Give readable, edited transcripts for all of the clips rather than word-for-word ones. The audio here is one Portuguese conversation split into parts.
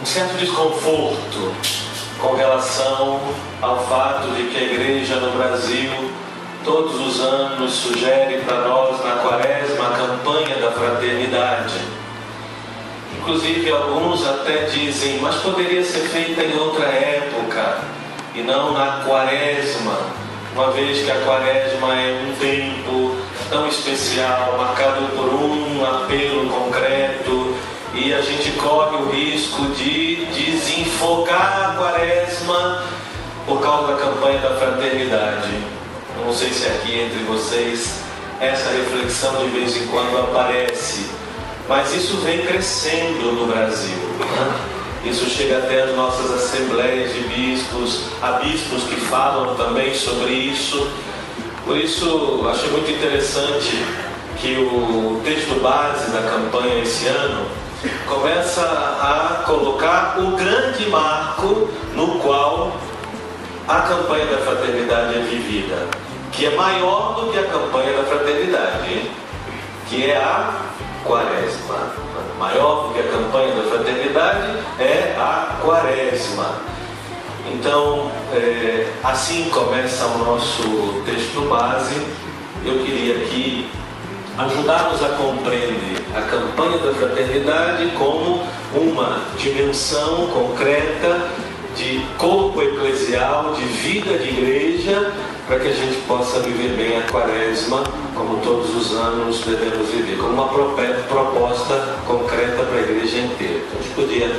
certo desconforto com relação ao fato de que a igreja no Brasil todos os anos sugere para nós na Quaresma a campanha da fraternidade. Inclusive alguns até dizem, mas poderia ser feita em outra época e não na Quaresma, uma vez que a Quaresma é um tempo tão especial, marcado por um apelo concreto, e a gente corre o risco de desenfocar a Quaresma por causa da campanha da fraternidade. Eu não sei se aqui entre vocês essa reflexão de vez em quando aparece, mas isso vem crescendo no Brasil, né? Isso chega até as nossas assembleias de bispos, há bispos que falam também sobre isso. Por isso, achei muito interessante que o texto base da campanha esse ano começa a colocar o grande marco no qual a campanha da fraternidade é vivida, que é maior do que a campanha da fraternidade, que é a Quaresma. Maior do que a campanha da fraternidade é a Quaresma. Então, assim começa o nosso texto base. Eu queria aqui ajudar-nos a compreender a campanha da fraternidade como uma dimensão concreta de corpo eclesial, de vida de igreja, para que a gente possa viver bem a Quaresma, como todos os anos devemos viver, como uma proposta concreta para a igreja inteira. Então, a gente podia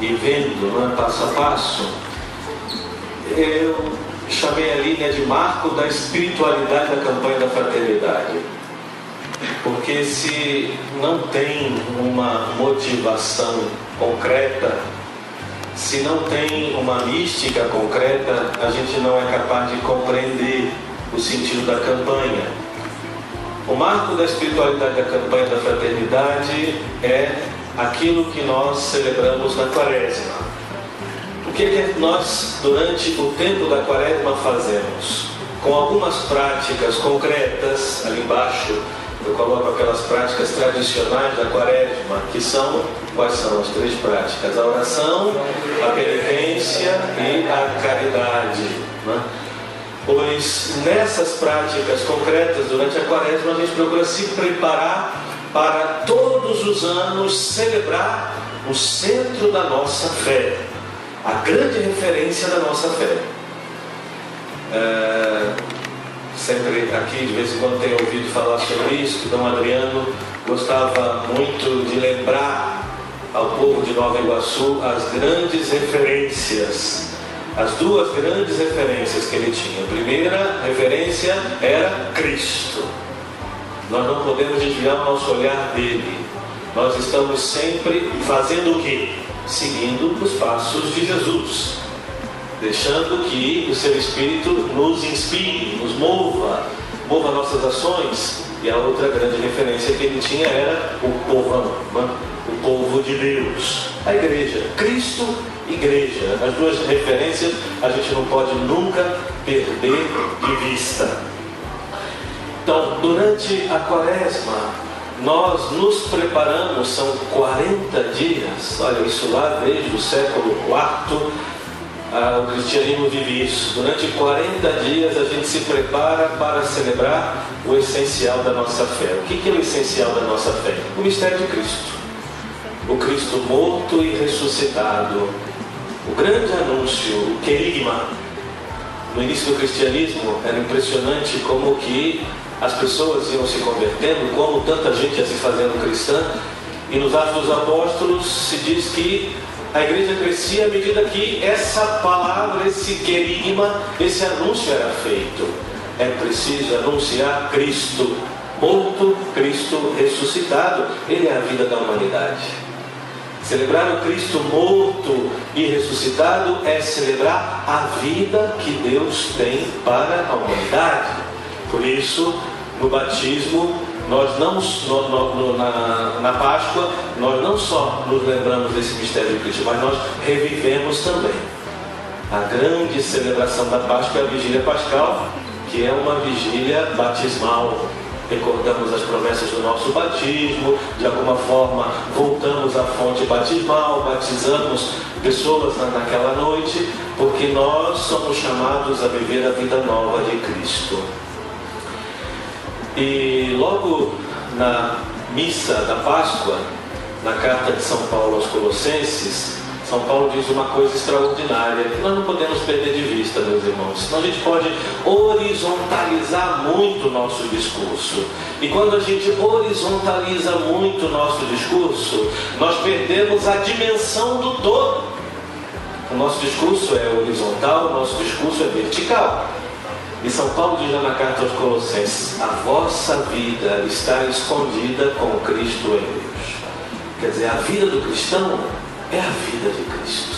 ir vendo, né, passo a passo. Eu chamei a linha de marco da espiritualidade da campanha da fraternidade, porque se não tem uma motivação concreta, se não tem uma mística concreta, a gente não é capaz de compreender o sentido da campanha. O marco da espiritualidade da campanha da fraternidade é aquilo que nós celebramos na Quaresma. O que nós, durante o tempo da Quaresma, fazemos? Com algumas práticas concretas, ali embaixo eu coloco aquelas práticas tradicionais da Quaresma, que são, quais são as três práticas? A oração, a penitência e a caridade, né? Pois nessas práticas concretas, durante a Quaresma, a gente procura se preparar para todos os anos celebrar o centro da nossa fé, a grande referência da nossa fé. Sempre aqui, de vez em quando, tenho ouvido falar sobre isso, que Dom Adriano gostava muito de lembrar ao povo de Nova Iguaçu as grandes referências, as duas grandes referências que ele tinha. A primeira referência era Cristo. Nós não podemos desviar o nosso olhar dele. Nós estamos sempre fazendo o quê? Seguindo os passos de Jesus, deixando que o seu Espírito nos inspire, nos mova nossas ações. E a outra grande referência que ele tinha era o povão, o povo de Deus, a igreja, Cristo, igreja. As duas referências a gente não pode nunca perder de vista. Então, durante a Quaresma, nós nos preparamos, são 40 dias, olha, isso lá desde o século IV, o cristianismo vive isso. Durante 40 dias a gente se prepara para celebrar o essencial da nossa fé. O que é o essencial da nossa fé? O mistério de Cristo. O Cristo morto e ressuscitado. O grande anúncio, o querigma. No início do cristianismo era impressionante como que as pessoas iam se convertendo, como tanta gente ia se fazendo cristã. E nos Atos dos Apóstolos se diz que a igreja crescia à medida que essa palavra, esse querigma, esse anúncio era feito. É preciso anunciar Cristo morto, Cristo ressuscitado. Ele é a vida da humanidade. Celebrar o Cristo morto e ressuscitado é celebrar a vida que Deus tem para a humanidade. Por isso, no batismo, nós não, na Páscoa, nós não só nos lembramos desse mistério de Cristo, mas nós revivemos também. A grande celebração da Páscoa é a vigília pascal, que é uma vigília batismal. recordamos as promessas do nosso batismo, de alguma forma voltamos à fonte batismal, batizamos pessoas naquela noite, porque nós somos chamados a viver a vida nova de Cristo. E logo na missa da Páscoa, na carta de São Paulo aos Colossenses, São Paulo diz uma coisa extraordinária que nós não podemos perder de vista, meus irmãos. Senão a gente pode horizontalizar muito o nosso discurso. E quando a gente horizontaliza muito o nosso discurso, nós perdemos a dimensão do todo. O nosso discurso é horizontal, o nosso discurso é vertical. E São Paulo diz na carta aos Colossenses: a vossa vida está escondida com Cristo em Deus. Quer dizer, a vida do cristão é a vida de Cristo.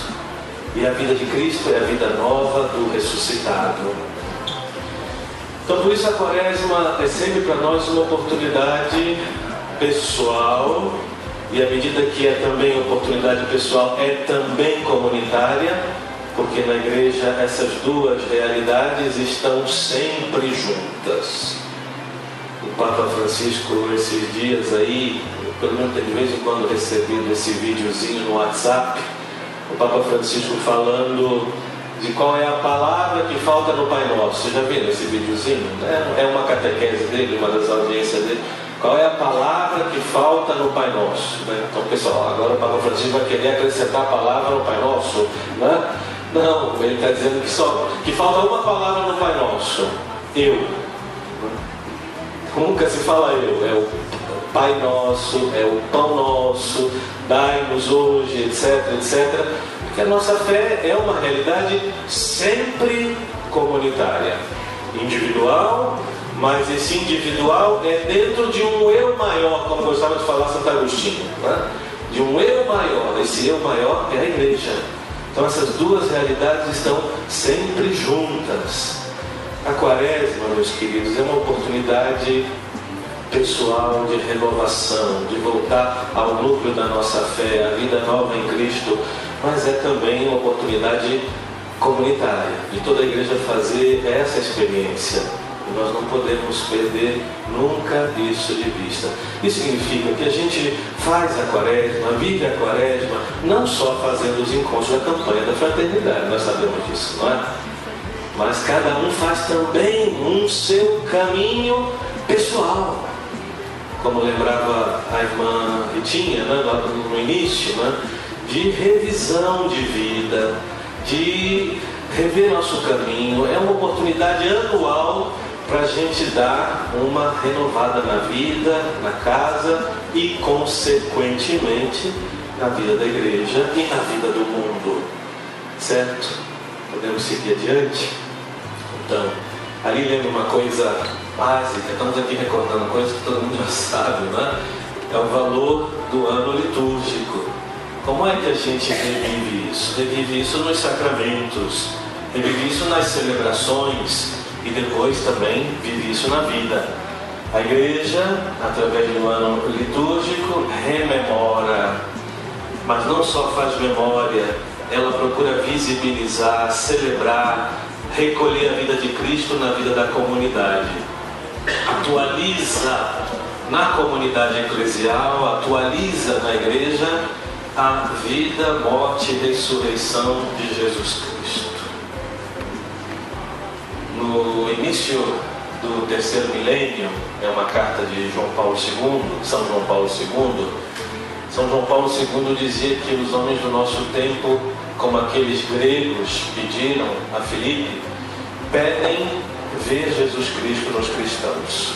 E a vida de Cristo é a vida nova do ressuscitado. Então, por isso a Quaresma é sempre para nós uma oportunidade pessoal. E à medida que é também oportunidade pessoal, é também comunitária. Porque na igreja essas duas realidades estão sempre juntas. O Papa Francisco, esses dias aí, pelo menos de vez em quando recebido esse videozinho no WhatsApp, o Papa Francisco falando de qual é a palavra que falta no Pai Nosso. Vocês já viram esse videozinho? É uma catequese dele, uma das audiências dele. Qual é a palavra que falta no Pai Nosso? Então, pessoal, agora o Papa Francisco vai querer acrescentar a palavra no Pai Nosso, né? Não, ele está dizendo que falta uma palavra no Pai Nosso: eu. Nunca se fala eu, é o Pai Nosso, é o Pão Nosso, dai-nos hoje, etc, etc. Porque a nossa fé é uma realidade sempre comunitária, individual, mas esse individual é dentro de um eu maior, como gostava de falar Santo Agostinho, né? De um eu maior. Esse eu maior é a igreja. Então essas duas realidades estão sempre juntas. A Quaresma, meus queridos, é uma oportunidade pessoal de renovação, de voltar ao núcleo da nossa fé, a vida nova em Cristo, mas é também uma oportunidade comunitária, de toda a igreja fazer essa experiência. E nós não podemos perder nunca isso de vista. Isso significa que a gente faz a Quaresma, vive a Quaresma, não só fazendo os encontros da campanha da fraternidade, nós sabemos disso, não é? Mas cada um faz também um seu caminho pessoal. Como lembrava a irmã Ritinha, né, no início, né, de revisão de vida, de rever nosso caminho. É uma oportunidade anual para a gente dar uma renovada na vida, na casa e, consequentemente, na vida da igreja e na vida do mundo. Certo? Podemos seguir adiante? Então, ali lembra uma coisa básica, estamos aqui recordando coisas que todo mundo já sabe, né? É o valor do ano litúrgico. Como é que a gente revive isso? Revive isso nos sacramentos, revive isso nas celebrações e depois também vive isso na vida. A igreja, através do ano litúrgico, rememora, mas não só faz memória, ela procura visibilizar, celebrar, recolher a vida de Cristo na vida da comunidade. Atualiza na comunidade eclesial, atualiza na igreja a vida, morte e ressurreição de Jesus Cristo. No início do terceiro milênio, é uma carta de João Paulo II, São João Paulo II. São João Paulo II dizia que os homens do nosso tempo, como aqueles gregos pediram a Filipe, pedem ver Jesus Cristo nos cristãos.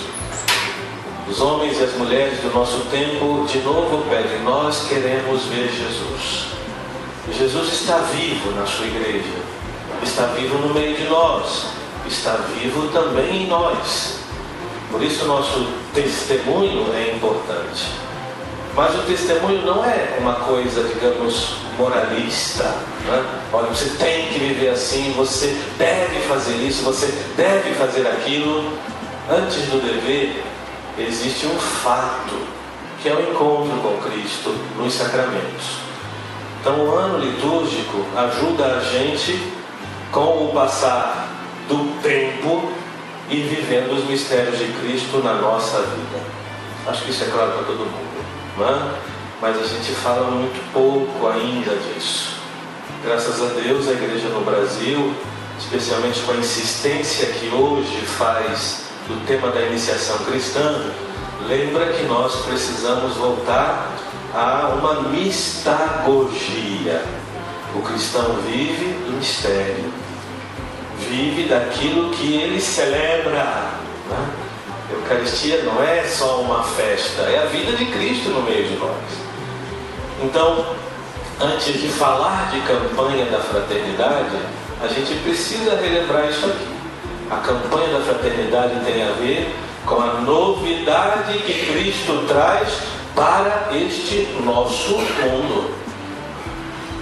Os homens e as mulheres do nosso tempo, de novo, pedem: nós queremos ver Jesus. E Jesus está vivo na sua igreja, está vivo no meio de nós, está vivo também em nós. Por isso nosso testemunho é importante. Mas o testemunho não é uma coisa, digamos, moralista, né? Olha, você tem que viver assim, você deve fazer isso, você deve fazer aquilo. Antes do dever, existe um fato, que é o encontro com Cristo nos sacramentos. Então o ano litúrgico ajuda a gente, com o passar do tempo, e vivendo os mistérios de Cristo na nossa vida. Acho que isso é claro para todo mundo, não é? Mas a gente fala muito pouco ainda disso. Graças a Deus, a igreja no Brasil, especialmente com a insistência que hoje faz do tema da iniciação cristã, lembra que nós precisamos voltar a uma mistagogia. O cristão vive do mistério, vive daquilo que ele celebra, né? Eucaristia não é só uma festa, é a vida de Cristo no meio de nós. Então, antes de falar de campanha da fraternidade, a gente precisa relembrar isso aqui. A campanha da fraternidade tem a ver com a novidade que Cristo traz para este nosso mundo.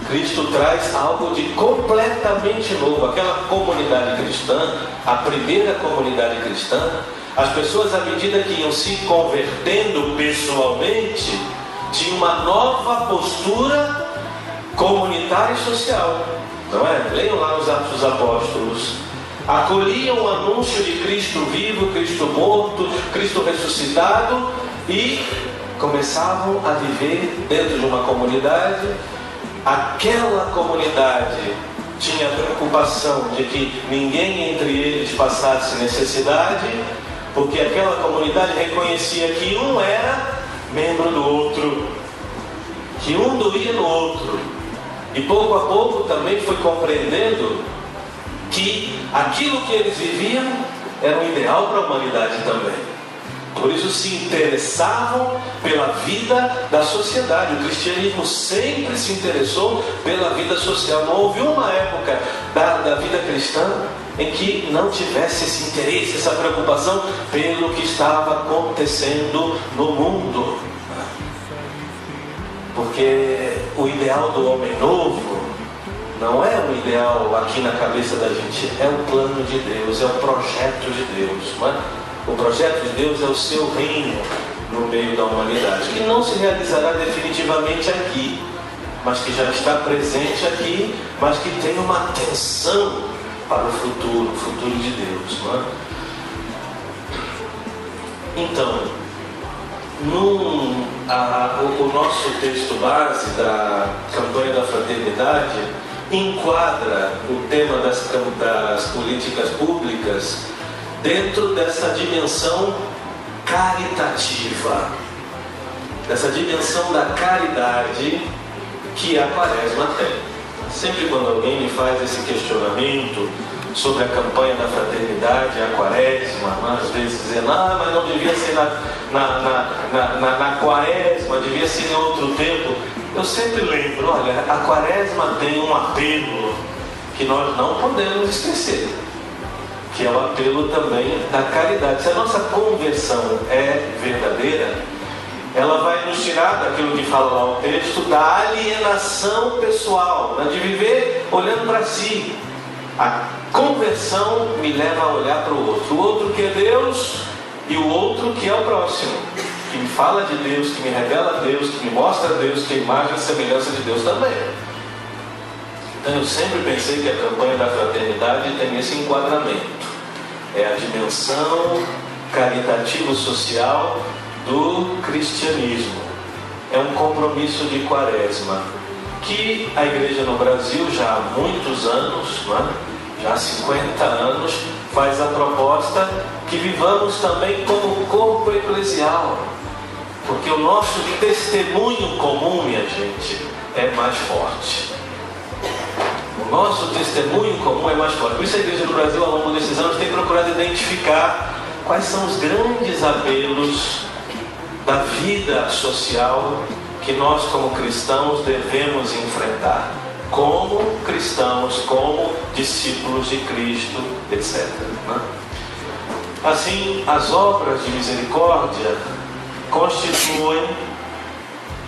Cristo traz algo de completamente novo. Aquela comunidade cristã, a primeira comunidade cristã, as pessoas, à medida que iam se convertendo pessoalmente, tinham uma nova postura comunitária e social, não é? Leiam lá os Atos dos Apóstolos. Acolhiam o anúncio de Cristo vivo, Cristo morto, Cristo ressuscitado e começavam a viver dentro de uma comunidade. Aquela comunidade tinha a preocupação de que ninguém entre eles passasse necessidade, porque aquela comunidade reconhecia que um era membro do outro, que um doía no outro, e pouco a pouco também foi compreendendo que aquilo que eles viviam era um ideal para a humanidade também. Por isso se interessavam pela vida da sociedade. O cristianismo sempre se interessou pela vida social. Não houve uma época da vida cristã em que não tivesse esse interesse, essa preocupação pelo que estava acontecendo no mundo. Porque o ideal do homem novo não é um ideal aqui na cabeça da gente, é o plano de Deus, é o projeto de Deus, não é? O projeto de Deus é o seu reino no meio da humanidade, que não se realizará definitivamente aqui, mas que já está presente aqui, mas que tem uma atenção para o futuro de Deus, não é? Então, o nosso texto base da campanha da fraternidade enquadra o tema das políticas públicas dentro dessa dimensão caritativa, dessa dimensão da caridade que a Quaresma tem. Sempre quando alguém me faz esse questionamento sobre a campanha da fraternidade, a Quaresma, às vezes dizendo, mas não devia ser na Quaresma, devia ser em outro tempo. Eu sempre lembro, olha, a Quaresma tem um apelo que nós não podemos esquecer, que é o apelo também da caridade. Se a nossa conversão é verdadeira, ela vai nos tirar daquilo que fala lá o texto, da alienação pessoal, né? De viver olhando para si. A conversão me leva a olhar para o outro que é Deus e o outro que é o próximo, que me fala de Deus, que me revela Deus, que me mostra Deus, que é a imagem e semelhança de Deus também. Então eu sempre pensei que a campanha da fraternidade tem esse enquadramento. É a dimensão caritativo-social do cristianismo. É um compromisso de Quaresma que a igreja no Brasil já há muitos anos, não é? Já há 50 anos, faz a proposta que vivamos também como corpo eclesial, porque o nosso testemunho comum, minha gente, é mais forte. O nosso testemunho comum é mais forte. Por isso a igreja do Brasil, ao longo desses anos, tem procurado identificar quais são os grandes apelos da vida social que nós, como cristãos, devemos enfrentar. Como cristãos, como discípulos de Cristo, etc. Assim, as obras de misericórdia constituem...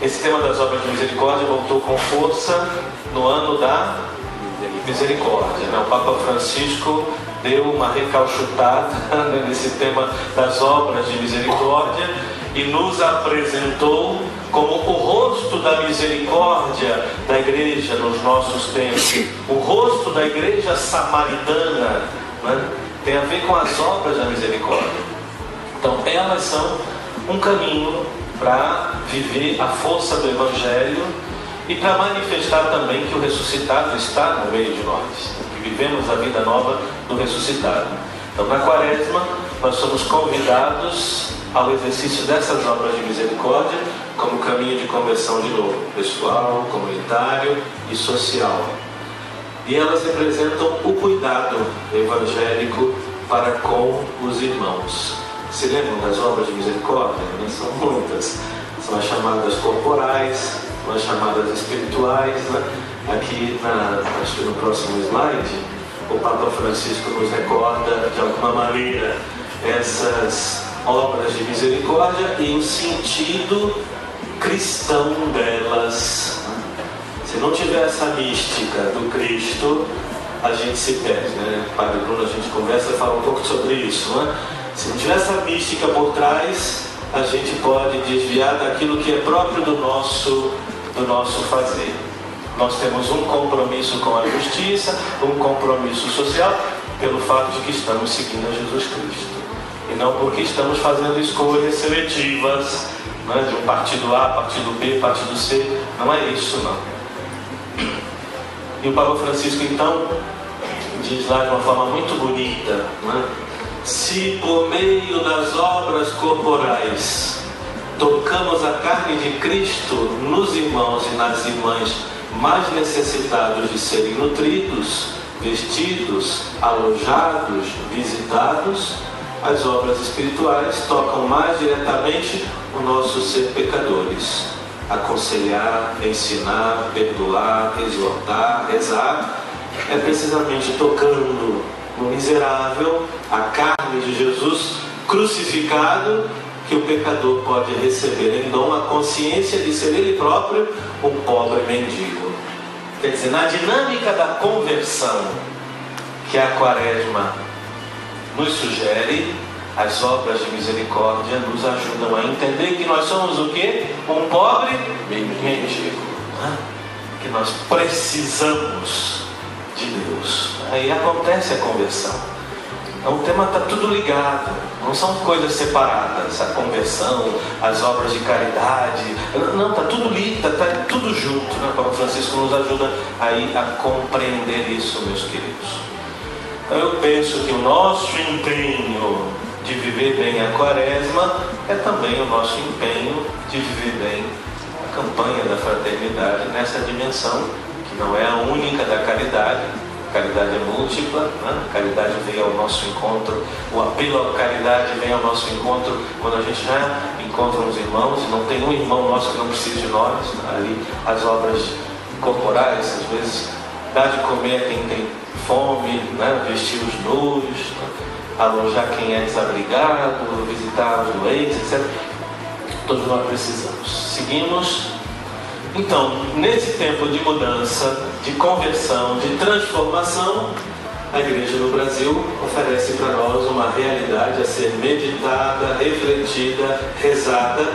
Esse tema das obras de misericórdia voltou com força no ano da misericórdia. O Papa Francisco deu uma recalchutada nesse tema das obras de misericórdia e nos apresentou como o rosto da misericórdia da igreja nos nossos tempos, o rosto da igreja samaritana, né? tem a ver com as obras da misericórdia. Então elas são um caminho para viver a força do Evangelho e para manifestar também que o ressuscitado está no meio de nós, que vivemos a vida nova do ressuscitado. Então na Quaresma nós somos convidados ao exercício dessas obras de misericórdia como caminho de conversão de novo, pessoal, comunitário e social. E elas representam o cuidado evangélico para com os irmãos. Se lembram das obras de misericórdia? São muitas. São as chamadas corporais, são as chamadas espirituais. Aqui, acho que no próximo slide, o Papa Francisco nos recorda, de alguma maneira, essas obras de misericórdia e o sentido cristão delas. Se não tiver essa mística do Cristo, a gente se perde, né? Padre Bruno, a gente conversa e fala um pouco sobre isso, né? Se não tiver essa mística por trás, a gente pode desviar daquilo que é próprio do nosso fazer. Nós temos um compromisso com a justiça, um compromisso social, pelo fato de que estamos seguindo a Jesus Cristo. E não porque estamos fazendo escolhas seletivas, né, de um partido A, partido B, partido C. Não é isso, não. E o Papa Francisco, então, diz lá de uma forma muito bonita, né? Se por meio das obras corporais tocamos a carne de Cristo nos irmãos e nas irmãs mais necessitados de serem nutridos, vestidos, alojados, visitados, as obras espirituais tocam mais diretamente o nosso ser pecadores. Aconselhar, ensinar, perdoar, exortar, rezar, é precisamente tocando no miserável, a carne de Jesus crucificado, que o pecador pode receber em dom a consciência de ser ele próprio um pobre mendigo. Quer dizer, na dinâmica da conversão que a Quaresma nos sugere, as obras de misericórdia nos ajudam a entender que nós somos o quê? Um pobre mendigo, né? Que nós precisamos de Deus. Aí acontece a conversão. Então o tema está tudo ligado, não são coisas separadas, a conversão, as obras de caridade, não, está tudo lido, está tudo junto, né? O Papa Francisco nos ajuda aí a compreender isso, meus queridos. Então eu penso que o nosso empenho de viver bem a Quaresma é também o nosso empenho de viver bem a campanha da fraternidade nessa dimensão, que não é a única da caridade. A caridade é múltipla, né? A caridade vem ao nosso encontro, o apelo à caridade vem ao nosso encontro quando a gente já encontra uns irmãos, e não tem um irmão nosso que não precise de nós, né? Ali as obras corporais, às vezes dar de comer a quem tem fome, né? Vestir os nus, né? Alojar quem é desabrigado, visitar os doentes, etc. Todos nós precisamos. Seguimos. Então, nesse tempo de mudança, de conversão, de transformação, a Igreja no Brasil oferece para nós uma realidade a ser meditada, refletida, rezada,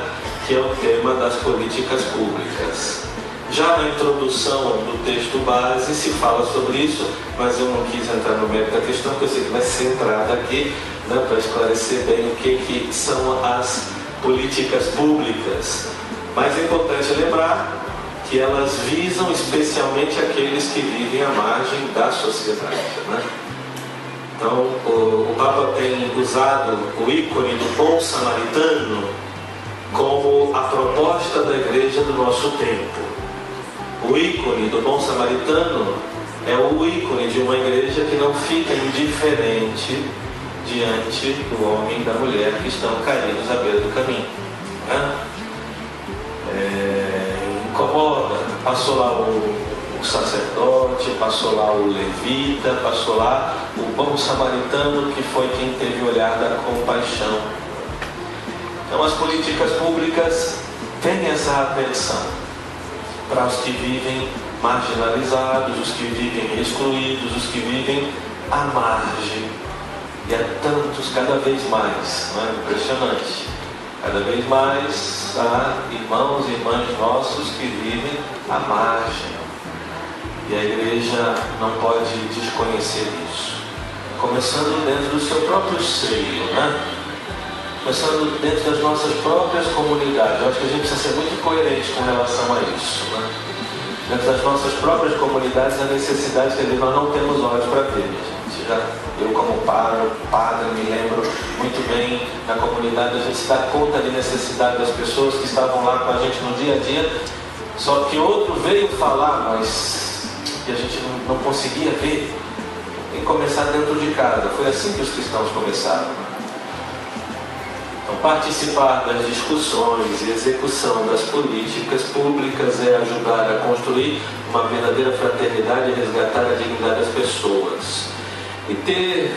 que é o tema das políticas públicas. Já na introdução do texto base se fala sobre isso, mas eu não quis entrar no mérito da questão, porque eu sei que vai ser entrada aqui, né, para esclarecer bem o que são as políticas públicas. Mas é importante lembrar que elas visam especialmente aqueles que vivem à margem da sociedade, né? Então, o Papa tem usado o ícone do bom samaritano como a proposta da Igreja do nosso tempo. O ícone do bom samaritano é o ícone de uma igreja que não fica indiferente diante do homem e da mulher que estão caídos à beira do caminho, né? Incomoda, passou lá o sacerdote, passou lá o levita, passou lá o bom samaritano, que foi quem teve o olhar da compaixão. Então as políticas públicas têm essa atenção para os que vivem marginalizados, os que vivem excluídos, os que vivem à margem. E há tantos, cada vez mais, não é? Impressionante. Cada vez mais há irmãos e irmãs nossos que vivem à margem. E a Igreja não pode desconhecer isso. começando dentro do seu próprio seio, né? Começando dentro das nossas próprias comunidades. Eu acho que a gente precisa ser muito coerente com relação a isso, né? Dentro das nossas próprias comunidades, a necessidade que nós não temos olhos para ver, gente. Eu como padre, me lembro muito bem na comunidade, a gente se dá conta de necessidade das pessoas que estavam lá com a gente no dia a dia, só que outro veio falar, mas que a gente não conseguia ver. Tem que começar dentro de casa. Foi assim que os cristãos começaram. Então, participar das discussões e execução das políticas públicas é ajudar a construir uma verdadeira fraternidade e resgatar a dignidade das pessoas. E ter,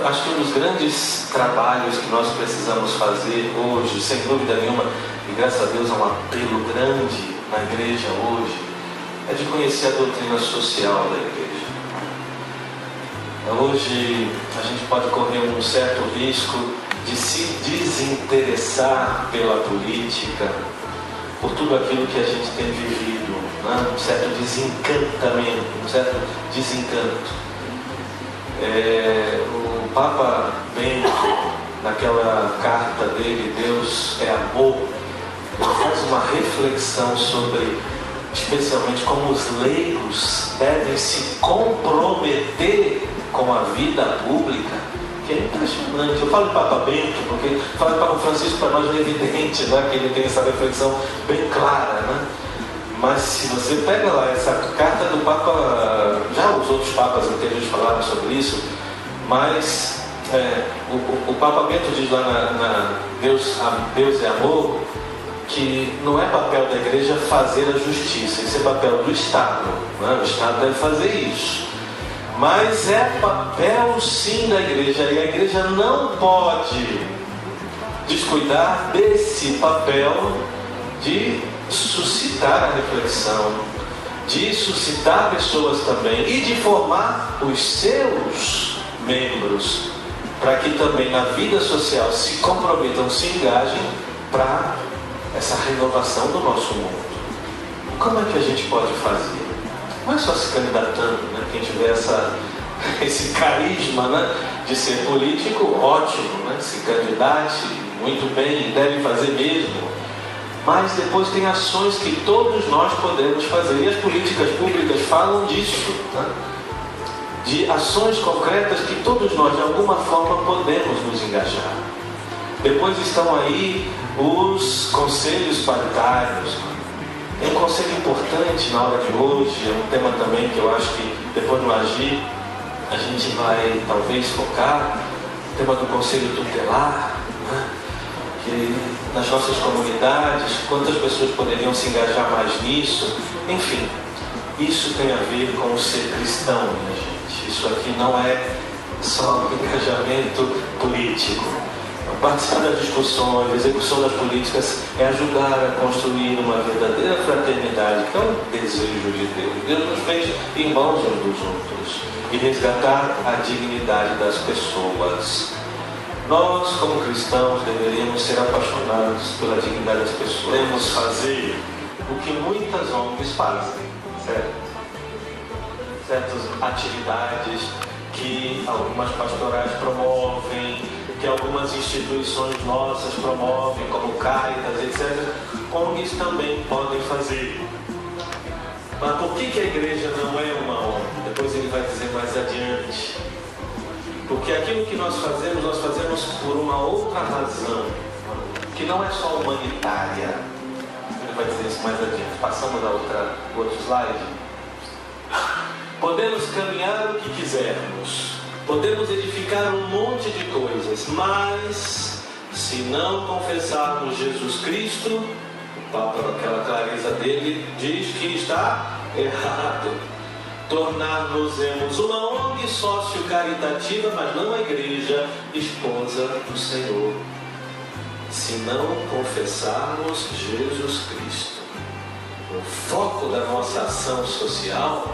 acho que um dos grandes trabalhos que nós precisamos fazer hoje, sem dúvida nenhuma, e graças a Deus é um apelo grande na igreja hoje, é de conhecer a doutrina social da igreja. Hoje a gente pode correr um certo risco de se desinteressar pela política, por tudo aquilo que a gente tem vivido, né? Um certo desencantamento, um certo desencanto. O Papa Bento, naquela carta dele, Deus é Amor, ele faz uma reflexão sobre, especialmente, como os leigos devem se comprometer com a vida pública, que é impressionante. Eu falo de Papa Bento, porque falar de Papa Francisco para nós é evidente, né? Que ele tem essa reflexão bem clara, né? Mas se você pega lá essa carta do Papa, já os outros papas anteriores falaram sobre isso, mas o Papa Bento diz lá na Deus é Amor, que não é papel da igreja fazer a justiça, isso é papel do Estado, né? O Estado deve fazer isso. Mas é papel sim da igreja, e a igreja não pode descuidar desse papel de suscitar a reflexão, de suscitar pessoas também e de formar os seus membros para que também na vida social se comprometam, se engajem para essa renovação do nosso mundo. Como é que a gente pode fazer? Não é só se candidatando, né? Quem tiver esse carisma, né, de ser político, ótimo, né? Se candidate muito bem, deve fazer mesmo. Mas depois tem ações que todos nós podemos fazer. E as políticas públicas falam disso, né? De ações concretas que todos nós, de alguma forma, podemos nos engajar. Depois estão aí os conselhos paritários. Tem um conselho importante na hora de hoje, é um tema também que eu acho que depois no Agir a gente vai talvez focar, o tema do conselho tutelar, né? Que nas nossas comunidades, quantas pessoas poderiam se engajar mais nisso? Enfim, isso tem a ver com o ser cristão, minha gente. Isso aqui não é só um engajamento político. Participar das discussões, a execução das políticas é ajudar a construir uma verdadeira fraternidade, que é o desejo de Deus. Deus nos fez irmãos uns dos outros e resgatar a dignidade das pessoas. Nós, como cristãos, deveríamos ser apaixonados pela dignidade das pessoas. Devemos fazer o que muitas ONGs fazem, certo? Certas atividades que algumas pastorais promovem, que algumas instituições nossas promovem, como Caritas, etc. ONGs também podem fazer. Mas por que a igreja não é uma ONG? Depois ele vai dizer mais adiante. Porque aquilo que nós fazemos por uma outra razão, que não é só humanitária. Ele vai dizer isso mais adiante. Passamos o outro slide. Podemos caminhar o que quisermos, podemos edificar um monte de coisas, mas se não confessarmos Jesus Cristo, o Papa, naquela clareza dele, diz que está errado. Tornar-nos-emos uma ONG sócio-caritativa, mas não a igreja esposa do Senhor. Se não confessarmos Jesus Cristo. O foco da nossa ação social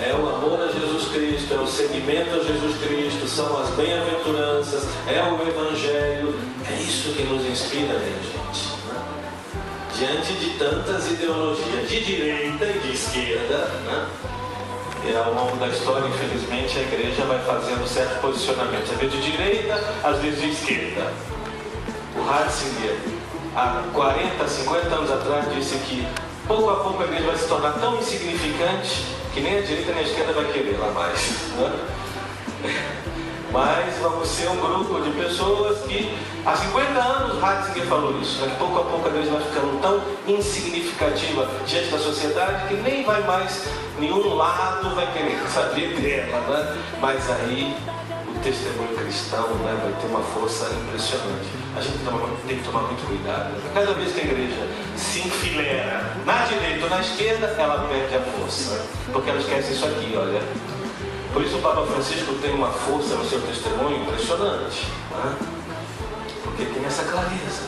é o amor a Jesus Cristo, é o seguimento a Jesus Cristo, são as bem-aventuranças, é o Evangelho. É isso que nos inspira, minha gente, né? Diante de tantas ideologias de direita e de esquerda, né? E ao longo da história, infelizmente, a igreja vai fazendo certos posicionamentos, às vezes de direita, às vezes de esquerda. O Ratzinger, há 40, 50 anos atrás, disse que pouco a pouco a igreja vai se tornar tão insignificante que nem a direita nem a esquerda vai querer lá mais, né? Mas vamos ser um grupo de pessoas que há 50 anos Ratzinger falou isso, né? Que pouco a pouco a igreja vai ficando tão insignificativa diante da sociedade que nem vai mais, nenhum lado vai querer saber dela, né? Mas aí o testemunho cristão, né, vai ter uma força impressionante. A gente tem que tomar muito cuidado. Cada vez que a igreja se enfileira na direita ou na esquerda, ela perde a força, porque ela esquece isso aqui, olha. Por isso o Papa Francisco tem uma força no seu testemunho impressionante, né? Porque tem essa clareza.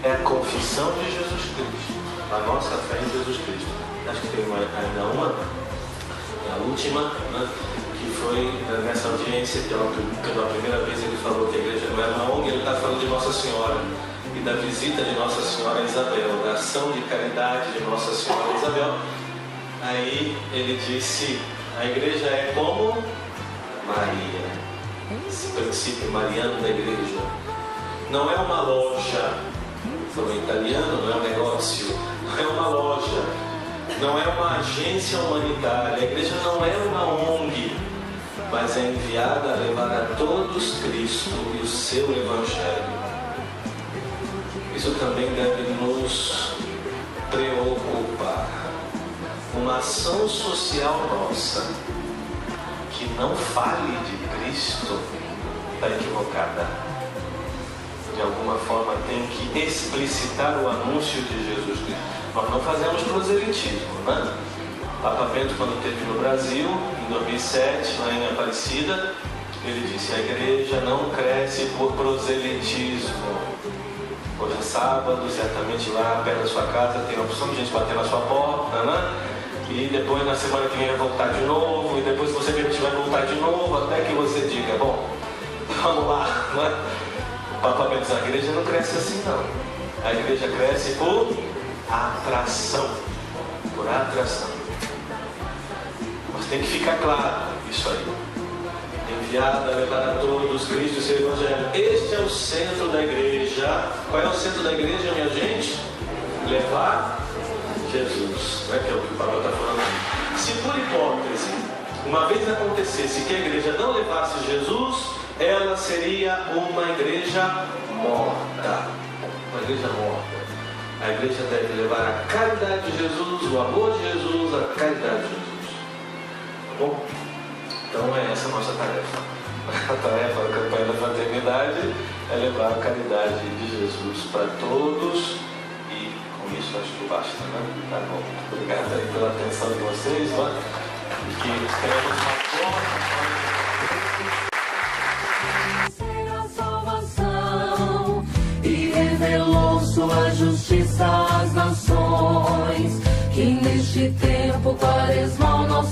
É a confissão de Jesus Cristo, a nossa fé em Jesus Cristo. Acho que tem ainda uma, a última, né? Que foi nessa audiência que pela primeira vez ele falou que a igreja não era uma ONG, ele está falando de Nossa Senhora e da visita de Nossa Senhora a Isabel, da ação de caridade de Nossa Senhora a Isabel. Aí ele disse: a igreja é como Maria, esse princípio mariano da igreja. Não é uma loja, falou em italiano, não é um negócio, não é uma loja, não é uma agência humanitária, a igreja não é uma ONG, mas é enviada a levar a todos Cristo e o seu Evangelho. Isso também deve nos preocupar. Uma ação social nossa que não fale de Cristo está equivocada. De alguma forma tem que explicitar o anúncio de Jesus Cristo. Nós não fazemos proselitismo, né? Papa Bento, quando esteve no Brasil, em 2007, lá em Aparecida, ele disse: a igreja não cresce por proselitismo. Hoje é sábado, certamente lá perto da sua casa tem a opção de gente bater na sua porta, né? E depois na semana que vem vai voltar de novo, e depois você permitir vai voltar de novo, até que você diga: bom, vamos lá, né? O Papa Bento diz: a igreja não cresce assim não. A igreja cresce por atração. Por atração. Mas tem que ficar claro isso aí. Enviada a levar a todos Cristo e seu Evangelho. Este é o centro da igreja. Qual é o centro da igreja, minha gente? Levar Jesus, não é que é o que o Papa está falando. Se por hipótese, uma vez acontecesse que a igreja não levasse Jesus, ela seria uma igreja morta. Uma igreja morta. A igreja deve levar a caridade de Jesus, o amor de Jesus, a caridade de Jesus. Tá bom? Então é essa a nossa tarefa. A tarefa da campanha da fraternidade é levar a caridade de Jesus para todos. Isso acho que basta, né? Tá bom. Obrigado aí pela atenção de vocês, né? E que tenhamos uma salvação e revelou sua justiça às nações, que neste tempo quaresmal nós